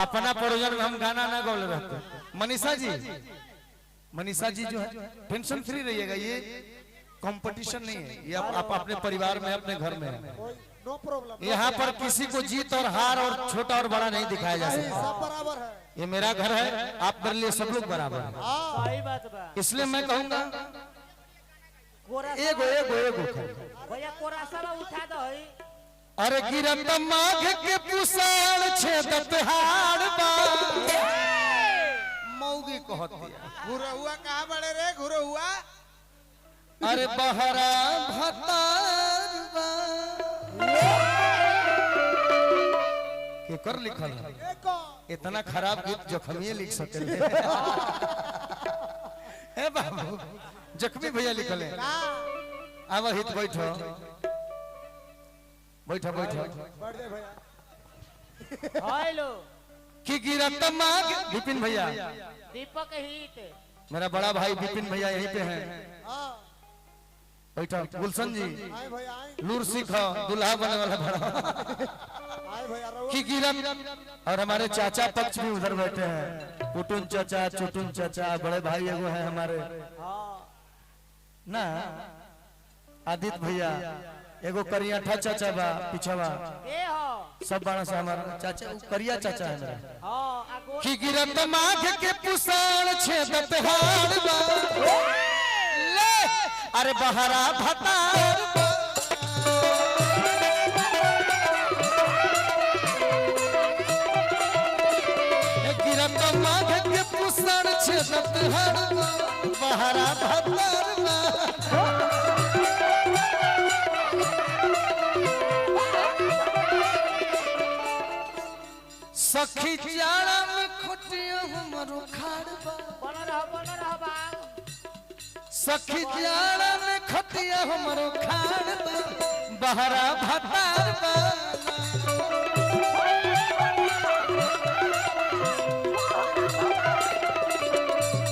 अपना प्रोजन में हम गाना ना गौल रहते। मनीषा जी जो है टेंशन फ्री रहिएगा, ये कंपटीशन नहीं है, ये आप अपने परिवार में अपने घर में है, नो प्रॉब्लम। यहाँ पर किसी को जीत और हार और छोटा और बड़ा नहीं दिखाया जा सकता। सब बराबर है। ये मेरा घर है, आप मेरे लिए सब लोग बराबर है। सही बात बा। इसलिए मैं कहूंगा एगो भैया कोरासा उठा दो। अरे गिरत माघ के पुसाण छेदत हाड़ बा मौगी कहत दिया। घुरहुआ कहाँ बड़े रे घुरहुआ? अरे बहरा भतार बा के कर लिखल है। इतना खराब गीत जख्मी लिख सके ए बाबू, जख्मी भैया लिखल है। अब हित बैठो बैठो बैठो। हेलो कि गिरत माघ विपिन भैया, दीपक हित, मेरा बड़ा भाई विपिन भैया यहीं पे हैं। बैठो गुलशन जी, लूर सीखो दुल्हा बनने वाला बड़ा कि गिरत। और हमारे चाचा पक्ष भी उधर बैठे हैं, पुटुन चाचा चुटुन चाचा, बड़े भाई एगो है हमारे ना आदित्य भैया, एगो करियाठा चाचा बा पिछवा, ए हो सब बड़ा से हमारा चाचा करिया चाचा है मेरा। हां आगो कि गिरत माघ के पुसाण छेदत हाड़ बा ले अरे बहरा भतार बा। गिरत माघ के पुसाण छेदत हाड़ बा बहरा भतार बा। सखी जाड़ा में खोटिया हमरो खाड़बा, बन रहा बा। सखी जाड़ा में खोटिया हमरो खाड़बा बहरा भतार बा।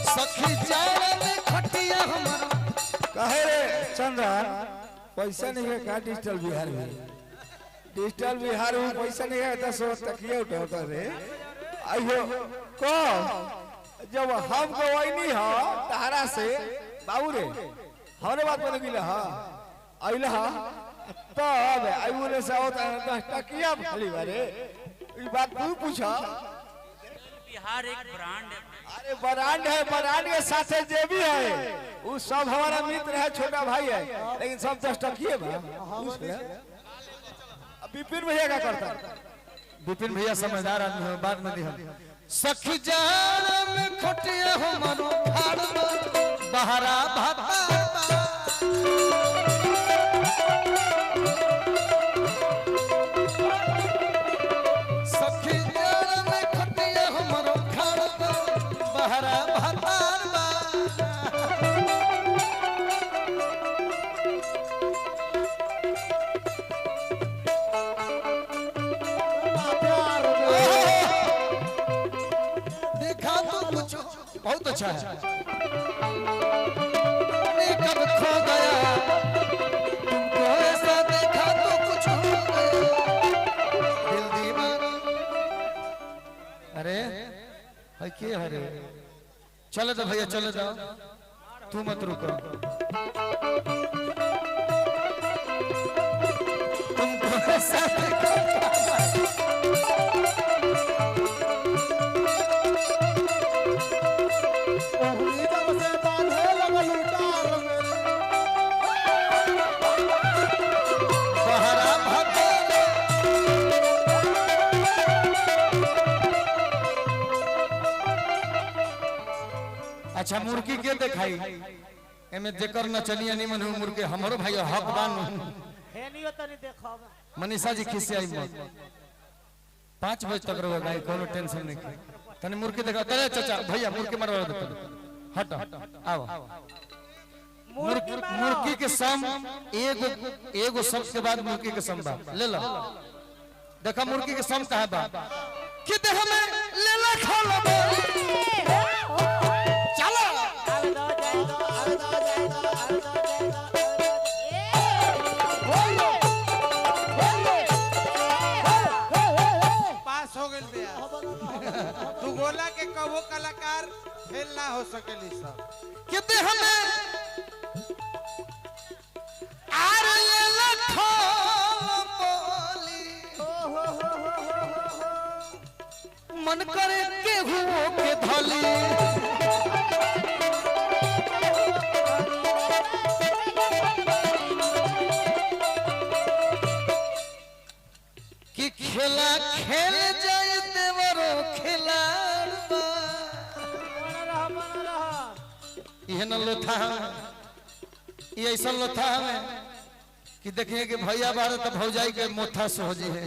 सखी जाड़ा में खोटिया हमरो कहे रे चंद्रन पैसा नहीं है का डिजिटल बिहार में? डिजिटल बिहार में पैसा नहीं है तो सो तकिए उठाता रे। आइयो को जब हम गवाइनी हा तारा से बाबू रे हमरे बात बन गिला हा आइला हा तब आइयो ने से होता 10 तकिया खाली बारे ई बात तू पूछा। बिहार एक ब्रांड है। अरे ब्रांड है, ब्रांड के साथ जे भी है वो सब हमारा मित्र है, छोटा भाई है, लेकिन सब 10 टकिए बा। विपिन भैया क्या करता है? विपिन भैया समझदार आदमी है, बात में दी। सखी जाड़ा में खोटिया हमरो खाड़बा बहरा भतार बा। सखी जाड़ा में खोटिया हमरो खाड़बा बहरा भतार बा। देखा तो कुछ बहुत अच्छा है। मैं कब खो गया तुमको ऐसा देखा तो कुछ हो गया दिल दीवाना। अरे भाई के हरे चले तो भैया चले जाओ, तू मत रुको। तुमको ऐसा देखा बहरा भतार। अच्छा मुर्गी के देखाई एमे जेकर न चलिए नहीं मन मुर्गी हमरो भाई हक बान हेनियो तनी देखो। मनीषा जी खिसे आई मत 5 बजे तक रहो गाय, कोनो टेंशन नहीं के तने मुर्गी देखा। अरे चाचा भैया मुर्गी मारवा दे, हट आओ। मुर्गी के सम एगो शब्द के बाद मुर्गी के सम बा ले लो। देखा मुर्गी के सम कहा बा कि देह में ले ला खा लो चलो आवे दो जाए दो आवे दो जाए दो आवे दो जाए दो। पास हो गए। तू गोला के कबो कलाकार फेल ना हो सकेली सब कितने हमें आर ले लखो बोली मन करे केहू के धली कि खेला खेल जाए देवरो खिलाड़बा ये न लोथा ये ऐसा लोथा है कि देखिए कि भैया बारे तो भौजाई के मोथा सोजी है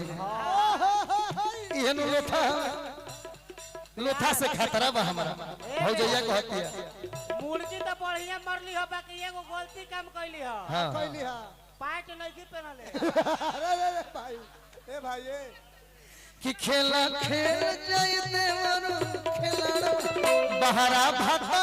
ये न लोथा से खतरा बा हमारा भौजैया कहती है मुर्गी तो बढ़िया मरली हो बाकी एगो गलती काम कैली हो हाँ कैली हां पैंट नहीं की पहनले अरे भाई ए भाई ए कि खेला खेल जाए देवरो खिलाड़बा बहरा भाता